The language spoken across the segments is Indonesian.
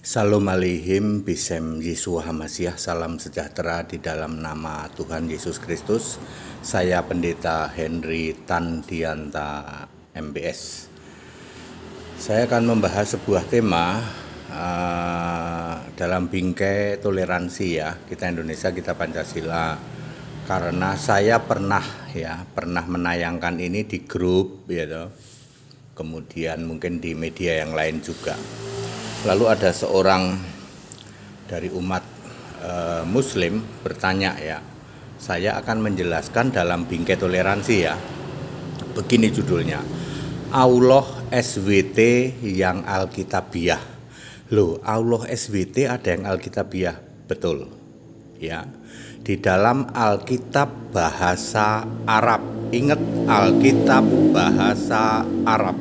Salam alaihim bisem Yesus Hamasiah. Salam sejahtera di dalam nama Tuhan Yesus Kristus. Saya Pendeta Henry Tandianta MBS. Saya akan membahas sebuah tema dalam bingkai toleransi ya. Kita Indonesia, kita Pancasila. Karena saya pernah menayangkan ini di grup ya, kemudian mungkin di media yang lain juga. Lalu ada seorang dari umat Muslim bertanya ya, saya akan menjelaskan dalam bingkai toleransi ya. Begini judulnya, Allah SWT yang Alkitabiah. Loh, Allah SWT ada yang Alkitabiah, betul ya. Di dalam Alkitab bahasa Arab, ingat Alkitab bahasa Arab.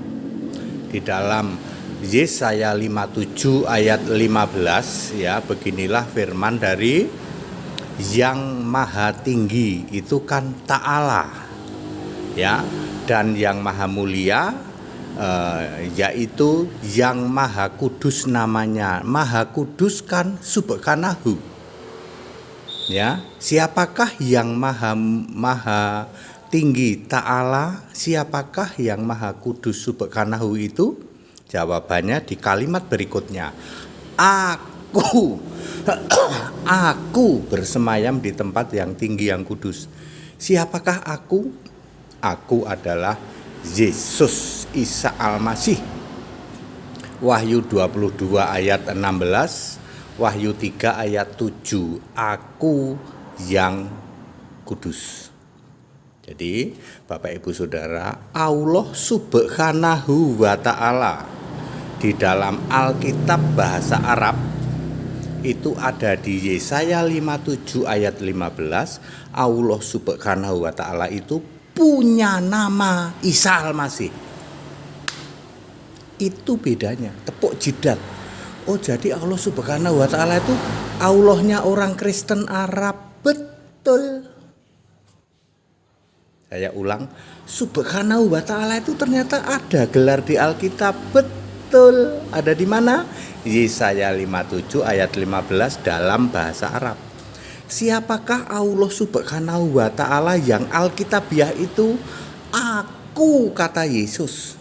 Di dalam Yesaya 57 ayat 15 ya, beginilah firman dari Yang Maha Tinggi, itu kan Ta'ala ya, dan Yang Maha Mulia yaitu Yang Maha Kudus namanya. Maha Kudus kan Subhanahu ya. Siapakah Yang Maha Tinggi? Ta'ala. Siapakah Yang Maha Kudus Subhanahu itu? Jawabannya di kalimat berikutnya. Aku bersemayam di tempat yang tinggi yang kudus. Siapakah aku? Aku adalah Yesus Isa Al-Masih. Wahyu 22 ayat 16, Wahyu 3 ayat 7. Aku yang kudus. Jadi Bapak Ibu Saudara, Allah Subhanahu wa Ta'ala di dalam Alkitab bahasa Arab itu ada di Yesaya 57 ayat 15. Allah Subhanahu wa Ta'ala itu punya nama Isa Al-Masih. Itu bedanya, tepuk jidat. Oh, jadi Allah Subhanahu wa Ta'ala itu Allahnya orang Kristen Arab, betul. Saya ulang, Subhanahu wa Ta'ala itu ternyata ada gelar di Alkitab, betul. Ada di mana? Yesaya 57 ayat 15 dalam bahasa Arab. Siapakah Allah Subhanahu wa Ta'ala yang Alkitabiah itu? Aku, kata Yesus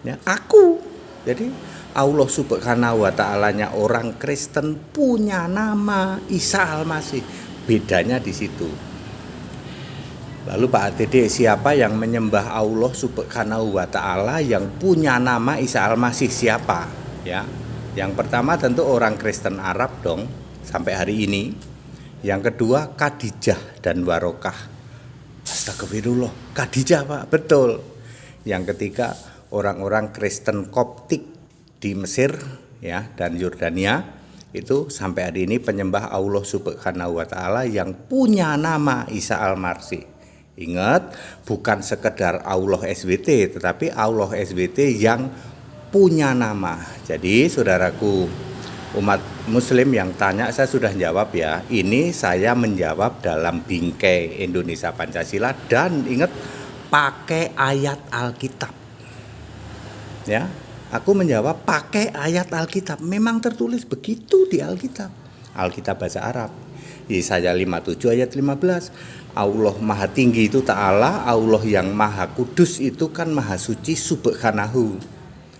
ya, aku. Jadi Allah Subhanahu wa Ta'alanya orang Kristen punya nama Isa Al-Masih. Bedanya di situ. Lalu Pak ATD, siapa yang menyembah Allah Subhanahu wa Ta'ala yang punya nama Isa Al-Masih? Siapa? Ya. Yang pertama tentu orang Kristen Arab dong sampai hari ini. Yang kedua Khadijah dan Warokah. Astagfirullah, Khadijah Pak, betul. Yang ketiga orang-orang Kristen Koptik di Mesir ya dan Yordania. Itu sampai hari ini penyembah Allah Subhanahu wa Ta'ala yang punya nama Isa Al-Masih. Ingat, bukan sekedar Allah SWT, tetapi Allah SWT yang punya nama. Jadi saudaraku umat Muslim yang tanya, saya sudah jawab ya. Ini saya menjawab dalam bingkai Indonesia Pancasila, dan ingat pakai ayat Alkitab. Ya, aku menjawab pakai ayat Alkitab. Memang tertulis begitu di Alkitab. Alkitab bahasa Arab. Yesaya 57 ayat 15. Allah Maha Tinggi itu Ta'ala, Allah yang Maha Kudus itu kan Maha Suci Subhanahu.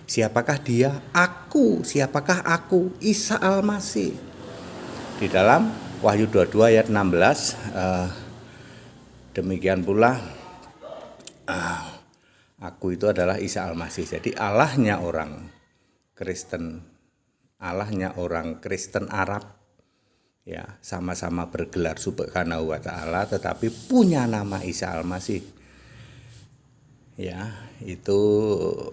Siapakah dia? Aku. Siapakah aku? Isa Al-Masih. Di dalam Wahyu 22 ayat 16 demikian pula aku itu adalah Isa Al-Masih. Jadi Allahnya orang Kristen, Allahnya orang Kristen Arab ya, sama-sama bergelar Subhanahu wa Ta'ala, tetapi punya nama Isa Al-Masih. Ya, itu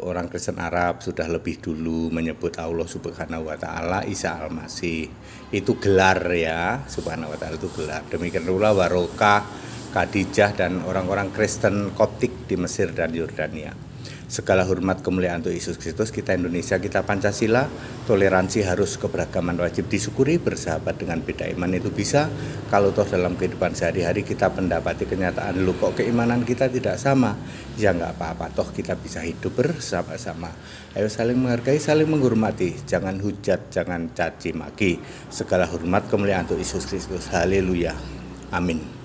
orang Kristen Arab sudah lebih dulu menyebut Allah Subhanahu wa Ta'ala Isa Al-Masih. Itu gelar ya, Subhanahu wa Ta'ala itu gelar. Demikian pula Warokah, Khadijah dan orang-orang Kristen Koptik di Mesir dan Yordania. Segala hormat kemuliaan untuk Yesus Kristus, kita Indonesia, kita Pancasila, toleransi harus, keberagaman wajib disyukuri, bersahabat dengan beda iman itu bisa. Kalau toh dalam kehidupan sehari-hari kita mendapati kenyataan, lu kok keimanan kita tidak sama, ya nggak apa-apa, toh kita bisa hidup bersama-sama. Ayo saling menghargai, saling menghormati, jangan hujat, jangan caci maki. Segala hormat kemuliaan untuk Yesus Kristus, haleluya, amin.